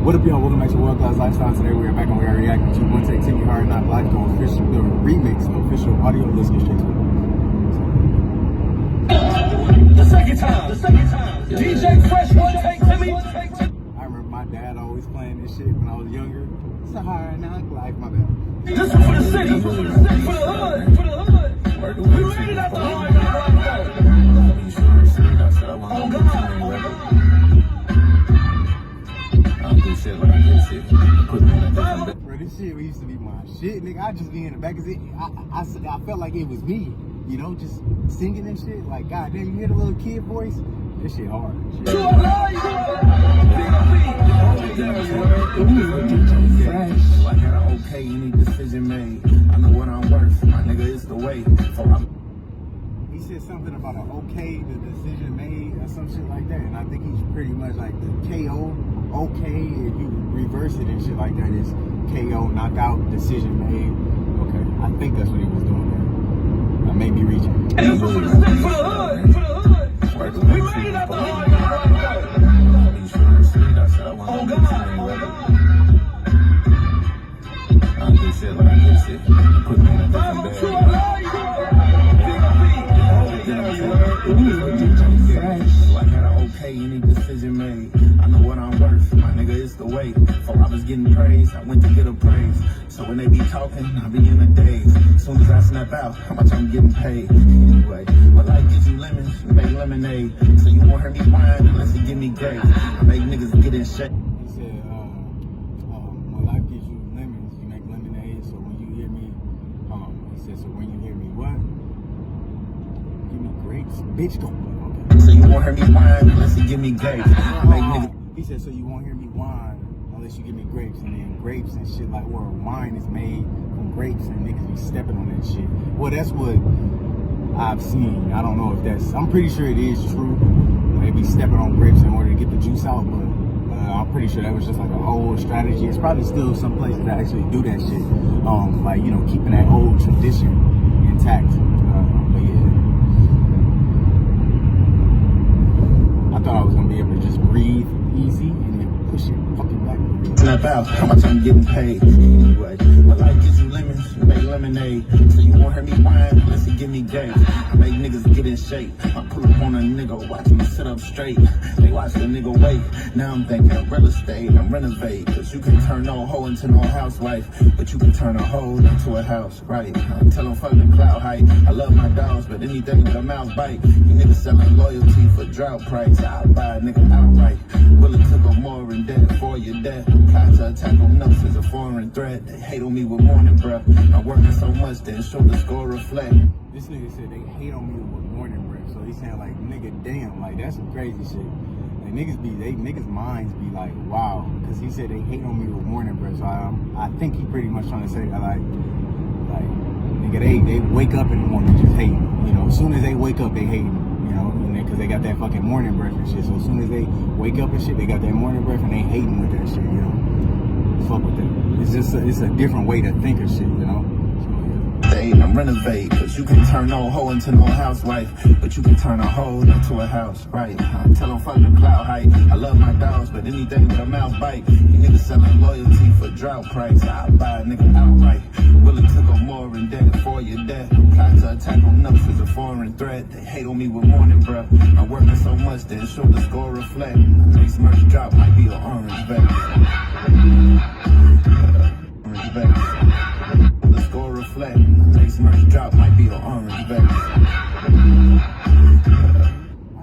What up, y'all? Welcome back to World Class Lifestyle. Today we are back and we are reacting to Wuntayk, Timmy, Hard Not Life, the remix, the official audio. Let's get straight to it. The second time. DJ Fresh, Wuntayk, Timmy. I remember my dad always playing this shit when I was younger. It's a Hard Not Life, my bad. This is for the city, for the hood. We made it out the Hard Not Life. Oh God. Bro, this shit used to be my shit, nigga. I just be in the back of it. I felt like it was me, you know, just singing and shit. Like, goddamn, you hear the little kid voice? This shit hard. Fresh. I got an okay, any decision made. I know what I'm worth. My nigga is the way. He said something about an okay, the decision made, or some shit like that. And I think he's pretty much like the KO, okay, if you reverse it and shit like that, is KO, knockout, decision made. Okay, I think that's what he was doing there. I may be reaching. For the hood. We made it out the Hard Not Life. Oh God. I do shit like I get shit. Put me in a different bag. I got an okay, any decision made. I know what I'm worth. My nigga is the way. Before I was getting praise, I went to get a praise. So when they be talking, I be in a daze. As soon as I snap out, how much I'm getting paid. Anyway, my life gives you lemons, you make lemonade. So you won't hear me whine unless you give me grace. I make niggas get in shape. He said, my life gives you lemons, you make lemonade. So when you hear me, he said, so when you hear me what? Give me grapes, bitch, go. Okay. So you won't hear me whine unless you give me grapes. I make niggas. He said, so you won't hear me whine unless you give me grapes. And then grapes and shit, like where wine is made from grapes and niggas be stepping on that shit. Well, that's what I've seen. I don't know if that's, I'm pretty sure it is true. They be stepping on grapes in order to get the juice out, but I'm pretty sure that was just like an old strategy. It's probably still some places that actually do that shit. Like, you know, keeping that old tradition intact. But yeah. I thought I was gonna be able to just breathe easy and then push it fucking back. Snap out, how much I'm getting paid. Anyway, my life gives you lemons, you make lemonade. So you won't hear me whine unless you give me grapes. I make niggas get in shape. I pull up on a nigga, watch me sit up straight. They watch the nigga wait. Now I'm thinking of real estate, I'm renovate. Cause you can turn no hoe into no housewife, but you can turn a hoe into a house, right? I'm telling fucking cloud height. I love my dogs, but anything with a mouth bite. You niggas selling loyalty for drought price. I'll buy a nigga outright. Willing to go more in debt for your death. Plot to attack on us as a foreign threat. They hate on me with morning breath. I'm working so much that show the score reflect. This nigga said they hate on me with morning breath. So he's saying like, nigga, damn, like that's some crazy shit. Like niggas minds be like, wow. Because he said they hate on me with morning breath. So I think he pretty much trying to say that like nigga, they wake up in the morning just hating. You know, as soon as they wake up, they hating. You know, because they got that fucking morning breath and shit. So as soon as they wake up and shit, they got that morning breath and they hating with that shit, you know. Fuck with that. It's just it's a different way to think of shit, you know. I'm renovate, cause you can turn no hoe into no housewife, but you can turn a hoe into a house, right? I'm telling fucking cloud height. I love my dogs, but anything with a mouth bite. You niggas selling loyalty for drought price. I'll buy a nigga outright. Willing to go more in debt for your death. Plot to attack on us as a foreign threat. They hate on me with morning breath. I'm working so much that show the score reflect. Next merch drop might be an orange bag. Orange bag. The score reflect. Next merch drop might be an orange bag. I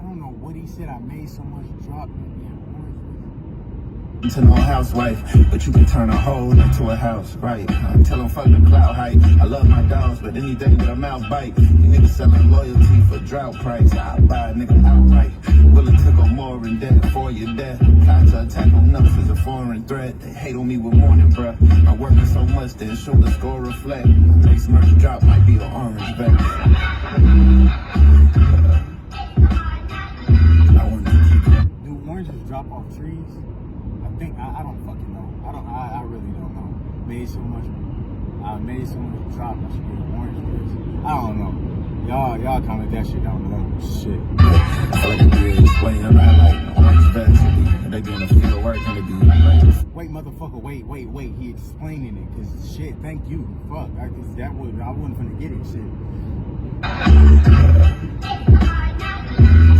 don't know what he said. I made so much drop. To no housewife, but you can turn a hoe into a house, right? I'm telling fucking cloud height. I love my dogs, but anything with a mouth bite. You niggas selling loyalty for drought price. I'll buy a nigga outright. Willing to go more in debt for your death. Plot to attack on us as a foreign threat. They hate on me with morning breath. I'm working so much that show the score reflect. Next merch drop might be an orange bag. I want to keep it. Do oranges drop off trees? I don't fucking know. I really don't know. I made so much drop. I should get orange juice. I don't know. Y'all comment that shit down below. Shit. I feel like I'm being explained. I'm not like orange vest. And they getting a feel of work and they be like, Wait, motherfucker, wait. He explaining it. Cause shit, thank you. Fuck. I wasn't finna get it. Shit.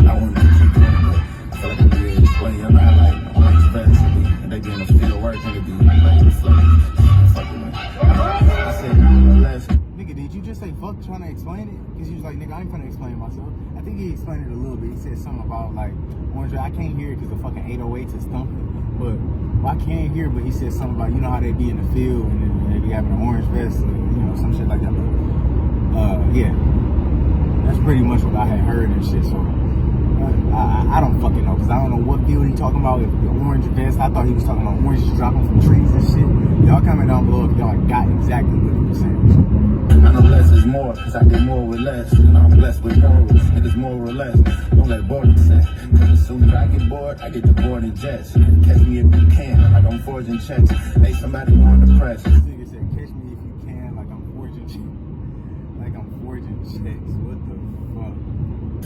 I want to keep going, but I feel like I'm being explained. I'm not like orange vest. And they getting a feel of work and they be like, fucking with me. I said, less. Nigga, did you just say fuck trying to explain it? Because he was like, nigga, I ain't finna explain myself. I think he explained it a little bit. He said something about like orange. I can't hear it because the fucking 808s is thumping. But I can't hear. But he said something about, you know how they be in the field and then they be having an orange vest, or, you know, some shit like that. But yeah, that's pretty much what I had heard and shit. So I don't fucking know, because I don't know what field he talking about. If the orange vest, I thought he was talking about oranges dropping from trees and shit. Y'all comment down below if y'all got exactly what he was saying. I know less is more, cause I get more with less. And I'm blessed with morals, niggas more or less. Don't let boredom set. Cause as soon as I get bored, I get the boarding jets. Catch me if you can, like I'm forging checks. Hey, somebody on the press. This nigga said, catch me if you can, like I'm forging checks. Like I'm forging checks. What the fuck?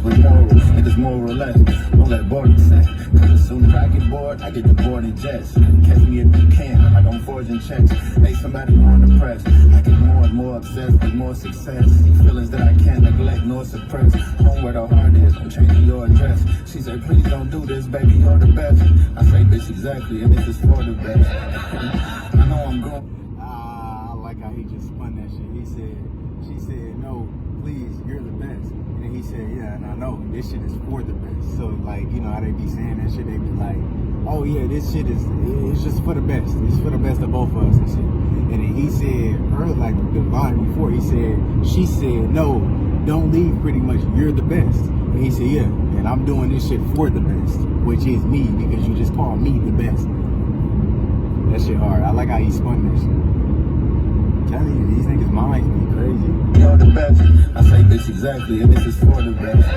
With morals, niggas more or less. Don't let boredom set. Cause as soon as I get bored, I get the boarding jets. Catch me if you can, like I'm forging checks. Hey, somebody on the press. I get more and more obsessed with more success. See feelings that I can't neglect nor suppress. Home where the heart is, I'm changing your address. She said, please don't do this, baby, you're the best. I say, bitch, exactly, and this is for the best. I know I'm going. I like how he just spun that shit. She said, no, please, you're the best. And he said, yeah, and I know, this shit is for the best. So, like, you know how they be saying that shit, they be like, oh yeah, this shit it's just for the best. It's for the best of both of us and shit. And then he said, earlier, like the line before, she said, no, don't leave, pretty much, you're the best. And he said, yeah, and I'm doing this shit for the best, which is me, because you just called me the best. That shit hard. I like how he spun that shit. I'm telling you, these niggas' minds be crazy. You're the best. I say, bitch, exactly, and this is for the best.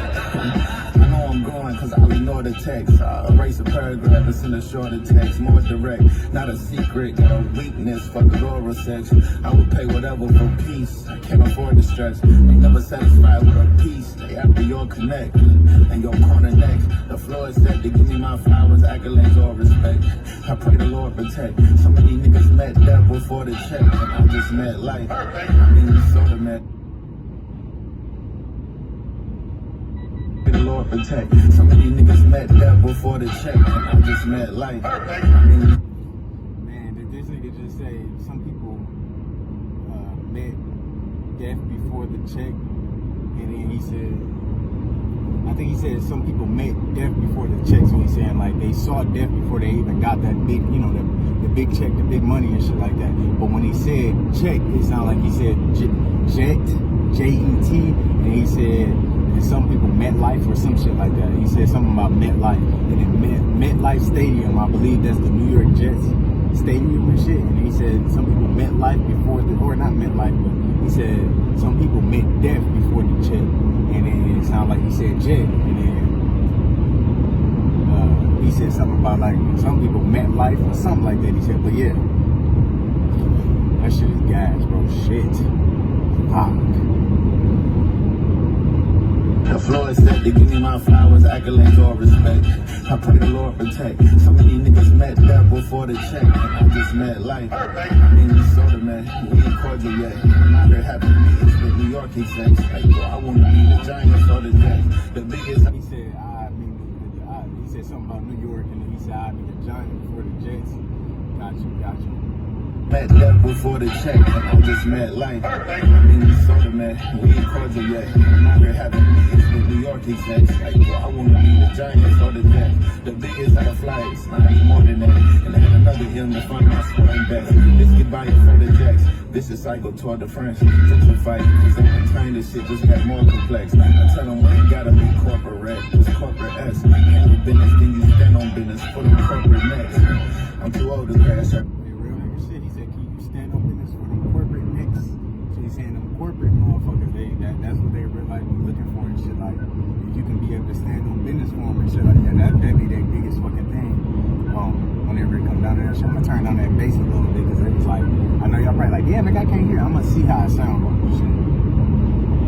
I know I'm going, cause I'll ignore the text. I'll erase a paragraph and send a shorter text. More direct, not a secret, got a weakness, fuck it oral sex. I would pay whatever for peace. I can't afford the stress. Ain't never satisfied with a piece. They after your connect and your corner next. The floor is set to give me my flowers, accolades, or respect. I pray the Lord protect. So many niggas met death before the check, and I just met life. I mean, you sorta met. The Lord protect. So many niggas met death before the check, and I just met life. I mean, man, did this nigga just say some people met death before the check? And then he said, I think he said some people met death before the check. So he's saying like they saw death before they even got that big, you know, the big check, the big money and shit like that. But when he said check, it sounded like he said jet, J-E-T, and he said, and some people met life or some shit like that. He said something about MetLife, and then MetLife Stadium, I believe that's the New York Jets stadium and shit. And he said some people met life before the, or not met life, but he said some people met death before the check. And then it sounded like he said jet, and then he said something about like some people met life or something like that. He said, but yeah, that shit is gas, bro. Shit, fuck. The floor is set to give me my flowers, accolades, or respect. I pray the Lord protect. So many niggas met death before the check, and I just met life. I mean, you sorta man, we ain't cordial yet. I'm out here having meetings with New York execs. Like, bro, I wanna be the Giants or the Jets. The biggest. He said, he said something about New York, and then he said, I'd be the Giants before the Jets. Got you. Met death before the check, and I just met life. I mean, you sorta man, we ain't cordial yet. I'm out here having meetings with New York execs. Like, bro, I wanna be the Giants or the Jets. The biggest out of flights, I need more than that. And I had another M to find my scoring best. This goodbye for the Jacks. This is cycle toward the French. Just fight, cause over time this shit just got more complex. I tell them we ain't gotta be corporate, it's corporate S. Handle business, then you stand on business for the corporate next. I'm too old to crash up. Real nigga shit. He said, can you stand on business for them corporate necks? So he's saying them corporate motherfuckers, that's what they really like looking for and shit. Like, if you can be able to stand on business for them and shit like that, that'd be their biggest fucking thing. Whenever it comes down to that shit, I'm gonna turn down that bass a little bit, because it's like, I know y'all probably like, yeah, nigga, I can't hear. I'm gonna see how it sounds on this shit.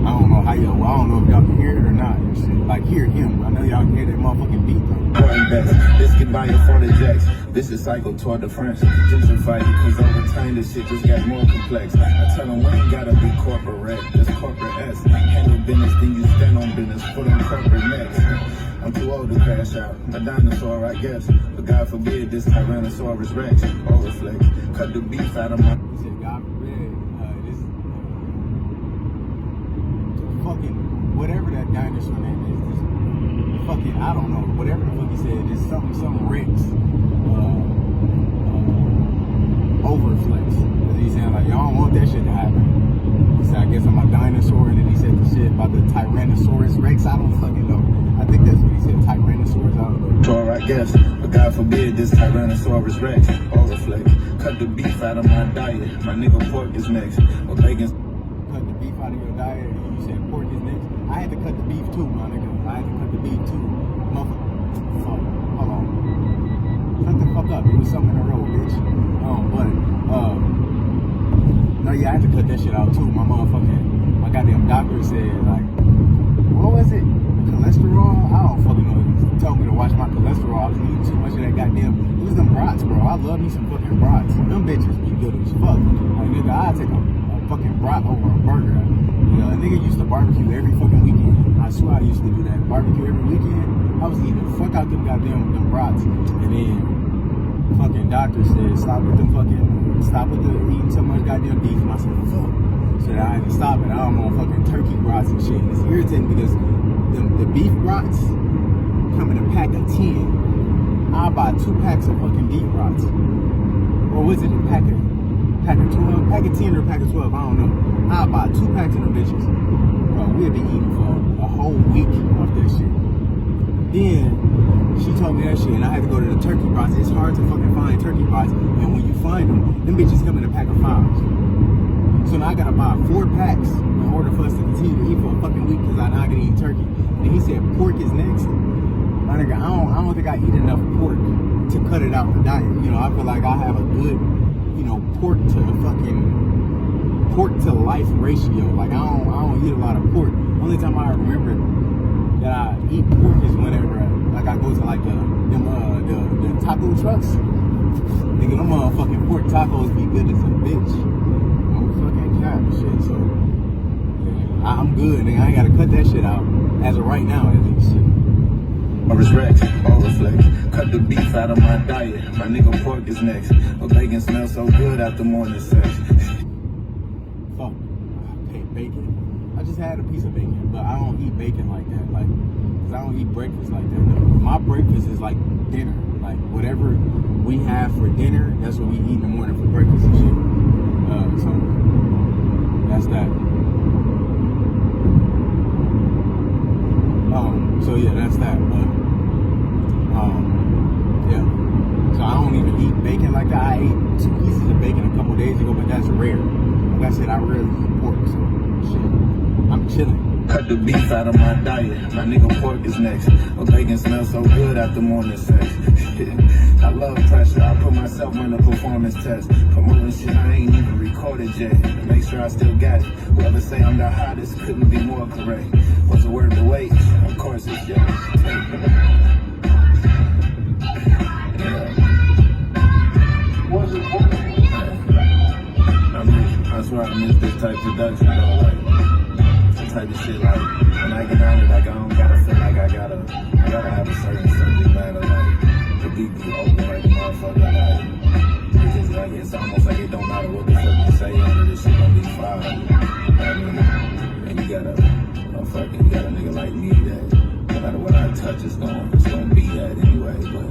I don't know how y'all, well, I don't know if y'all can hear it or not. And shit. Like, hear him. I know y'all can hear that motherfucking beat, though. This can buy you for the jacks. This is cycle toward the French. Gentrify because over time this shit just got more complex. I tell them we ain't gotta be corporate. That's corporate S. Handle business, then you stand on business. Put on corporate next. I'm too old to crash out. A dinosaur, I guess. But God forbid this Tyrannosaurus Rex. Overflex. Cut the beef out of my. He said, God forbid, this fucking, whatever that dinosaur name is, this fucking, I don't know, whatever the fuck he said, this something Rex, overflex. Cause he's saying like, y'all don't want that shit to happen. He said, I guess I'm a dinosaur, and then he said the shit about the Tyrannosaurus Rex. I don't fucking know. I think that's what he said, Tyrannosaurus, I don't know. Sure, I guess, but God forbid this Tyrannosaurus Rex. Overflex. Cut the beef out of my diet. My nigga pork is next. Or bacon's. Cut the beef out of your diet, and you said pork is next. I had to cut the beef too, my nigga. I had to cut the beef too. Motherfucker. Fuck. Hold on. Cut the fuck up. It was something in a row, bitch. No, yeah, I had to cut that shit out too. My my goddamn doctor said, like, what was it? Cholesterol? I don't fucking know. He told me to watch my cholesterol. I was eating too much of that goddamn. It was them brats, bro. I love me some fucking brats. Them bitches be good as fuck. Like, nigga, I'd take a fucking brat over a burger. You know, a nigga used to barbecue every fucking weekend. I swear I used to do that. Barbecue every weekend. I was eating the fuck out them goddamn brats. And then fucking doctor said, stop with the eating so much goddamn beef. And I said, fuck. So I had to stop it. I don't want fucking turkey brats and shit. It's irritating because the beef brats come in a pack of 10. I'll buy 2 packs of fucking beef brats. Or was it a pack of 12? Pack of 10 or a pack of 12? I don't know. I'll buy 2 packs of them bitches. Bro, we'll be eating for a whole week off that shit. Then she told me that shit, and I had to go to the turkey brats. It's hard to fucking find turkey brats, and when you find them bitches come in a pack of 5s. So now I gotta buy 4 packs in order for us to continue to eat for a fucking week because I'm not gonna eat turkey. And he said pork is next. My nigga, I don't think I eat enough pork to cut it out the diet. You know, I feel like I have a good, you know, pork to life ratio. Like I don't eat a lot of pork. Only time I remember that I eat pork is whenever like I go to like the taco trucks. Nigga, them motherfucking pork tacos be good as a bitch. Fucking cap shit, so yeah, I'm good, nigga. I ain't gotta cut that shit out as of right now, at least. Rex, overflex. Cut the beef out of my diet. My nigga pork is next. But bacon smells so good after morning sex. Fuck. I hate bacon. I just had a piece of bacon, but I don't eat bacon like that. Like, cause I don't eat breakfast like that. My breakfast is like dinner. Like whatever we have for dinner, that's what we eat in the morning for breakfast and shit. So that's that. So yeah, that's that. But yeah. So I don't even eat bacon like that. I ate 2 pieces of bacon a couple days ago, but that's rare. Like I said, I rarely eat pork, so shit. I'm chilling. Cut the beef out of my diet. My nigga pork is next. But bacon smells so good after morning sex. I love pressure. I put myself on a performance test. Promoting shit I ain't even recorded yet. Make sure I still got it. Whoever say I'm the hottest couldn't be more correct. What's the word to wait? Of course it's yes. What's it for? I swear I miss this type of production though. Like type of shit like when I get on it, like I don't gotta feel like I gotta have a certain subject matter, like the beat be open like a motherfucker, like it's just like it's almost like it don't matter what the fuck you say under this shit gonna be fire. I mean, and you got a nigga like me that no matter what I touch it's gonna be that anyway. But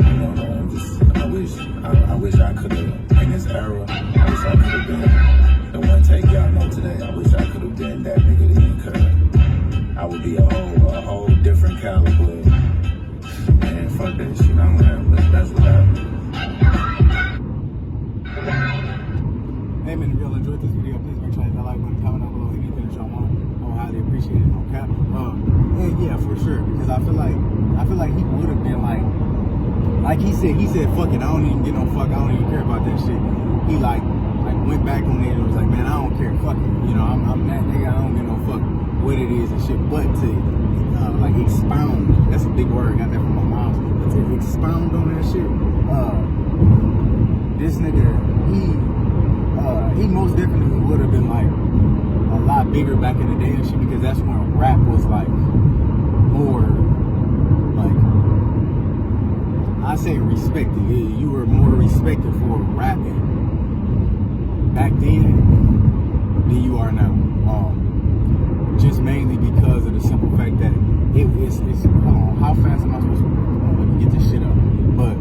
you know, I wish I could've in this era, I wish I could've been the Wuntayk y'all know today. I wish I could've been that nigga then, cause I would be a whole different caliber. Man, fuck that shit. I don't have that's what happened. Hey man, if y'all enjoyed this video, please make sure you hit that like button, comment down below anything that y'all want. I would highly appreciate it, okay? And yeah, for sure, because I feel like he would have been like he said, fuck it, I don't even get no fuck, I don't even care about that shit. He like went back on it and was like, man, I don't care, fuck it. You know, I'm that nigga, I don't give no fuck what it is and shit. But to like expound, that's a big word, got that from my mom. But to expound on that shit, this nigga, he most definitely would have been like a lot bigger back in the day and shit, because that's when rap was like more like, I say respected. You were more respected for rapping back then than you are now. Just mainly because of the simple fact that it's hold on, how fast am I supposed to let me get this shit up? But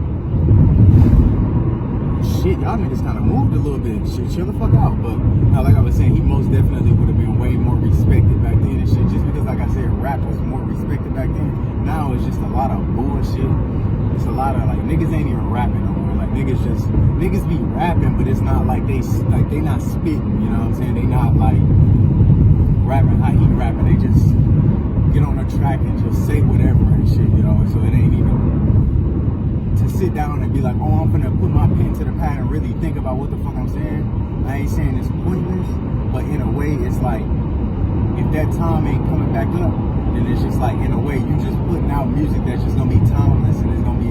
shit, y'all niggas kind of moved a little bit. Shit, chill the fuck out. But like I was saying, he most definitely would have been way more respected back then and shit. Just because, like I said, rap was more respected back then. Now it's just a lot of bullshit. It's a lot of like niggas ain't even rapping no more. Like niggas be rapping, but it's not like they not spitting. You know what I'm saying? They not like rapping how he rapping. They just get on the track and just say whatever and shit. You know, so it ain't even to sit down and be like, oh, I'm gonna put my pen to the pad and really think about what the fuck I'm saying. I ain't saying it's pointless, but in a way, it's like if that time ain't coming back up, then it's just like, in a way, you just putting out music that's just gonna be timeless, and it's gonna be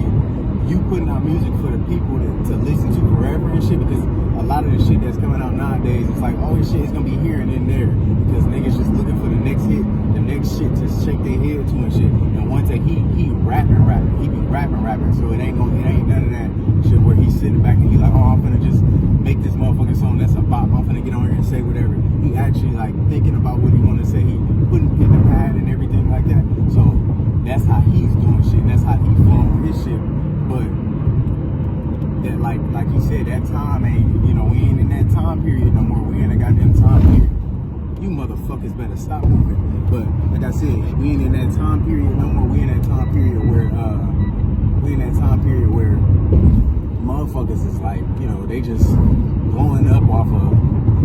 you putting out music for the people to listen to forever and shit. Because a lot of the shit that's coming out nowadays, it's like, oh, this shit is gonna be here and then there, because niggas just looking for the next hit, the next shit to shake their head to and shit. And Wuntayk, he rapping, he be rapping, so it ain't none of that shit where he's sitting back and he's like, oh, I'm gonna just make this motherfucking song that's a bop, I'm gonna get on here and say whatever. He actually like thinking about what he wanna say, he putting in the pad and everything like that. So that's how he's doing shit, that's how he flowing his shit. But that like he said, that time ain't, you know, we ain't in that time period no more. We ain't a goddamn time period. You motherfuckers better stop moving. But like I said, we ain't in that time period no more. We in that time period where motherfuckers is like, you know, they just blowing up off of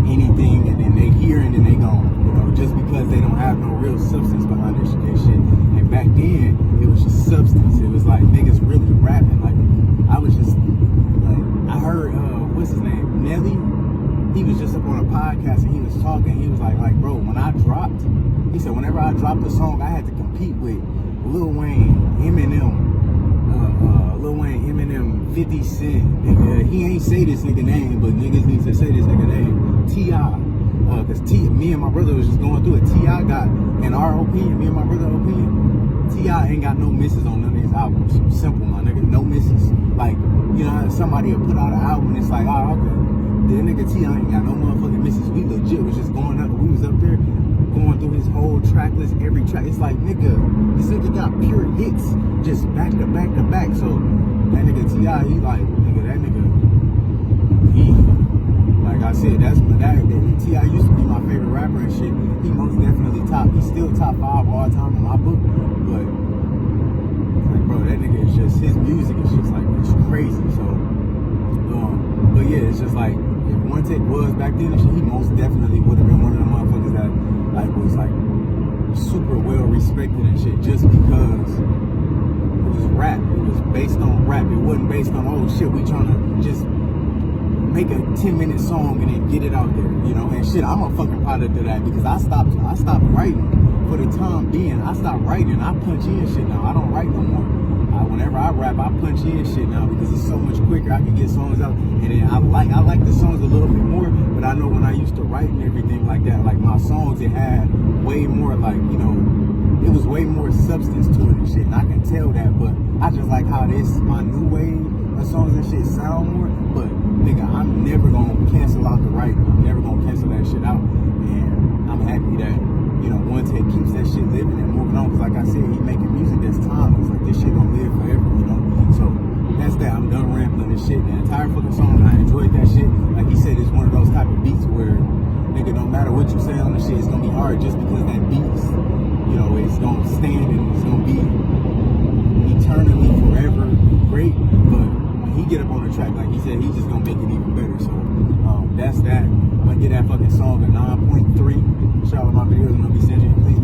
anything, and then they hear and then they gone. You know, just because they don't have no real substance behind their shit. And back then, it was just substance. It was like niggas really rapping. Like I was just like, I heard what's his name, Nelly. He was just up on a podcast and he was talking. He was like, bro, when I dropped, he said, whenever I dropped a song, I had to compete with Lil Wayne, Eminem, 50 Cent. He ain't say this nigga name, but niggas need to say this nigga name, T.I. Because me and my brother was just going through it. T.I. got, in our opinion, me and my brother's opinion, T.I. ain't got no misses on none of his albums. Simple, my nigga, no misses. Like, you know, somebody will put out an album and it's like, oh, okay. That nigga T.I. ain't got no motherfucking misses. We legit was just going up. We was up there going through his whole track list, every track. It's like, nigga, this nigga got pure hits just back to back to back. So that nigga T.I., he like, nigga, that nigga, he, like I said, that T.I. used to be my favorite rapper and shit. He most definitely he's still top 5 all time in my book. But like, bro, that nigga is just, his music is just like, it's crazy. So, but yeah, it's just like, if Wuntayk was back then and shit, he most definitely would have been one of the motherfuckers that like was like super well respected and shit, just because it was rap. It was based on rap. It wasn't based on, oh shit, we trying to just make a 10-minute song and then get it out there, you know. And shit, I'm a fucking product of that, because I stopped writing for the time being. I stopped writing. I punch in shit now. I don't write no more. Whenever I rap, I punch in shit now, because it's so much quicker. I can get songs out, and then I like the songs a little bit more. But I know when I used to write and everything like that, like my songs, it had way more, like, you know, it was way more substance to it and shit. And I can tell that, but I just like how my new wave of songs and shit sound more. But nigga, I'm never gonna cancel out the writing. I'm never gonna cancel that shit out. And I'm happy that, you know, Wuntayk keeps that shit living and moving on. Cause like I said, he making music that's timeless. Like, this shit gonna live forever, you know? So that's that. I'm done rambling this shit. The entire fucking song, I enjoyed that shit. Like he said, it's one of those type of beats where, nigga, no matter what you say on the shit, it's gonna be hard just because that beats, you know, it's gonna stand and it's gonna be eternally forever great. But when he get up on the track, like he said, he's just gonna make it even better. So that's that. I'm gonna get that fucking song a 9.3. Shout out my videos, and I'll be sending you. Please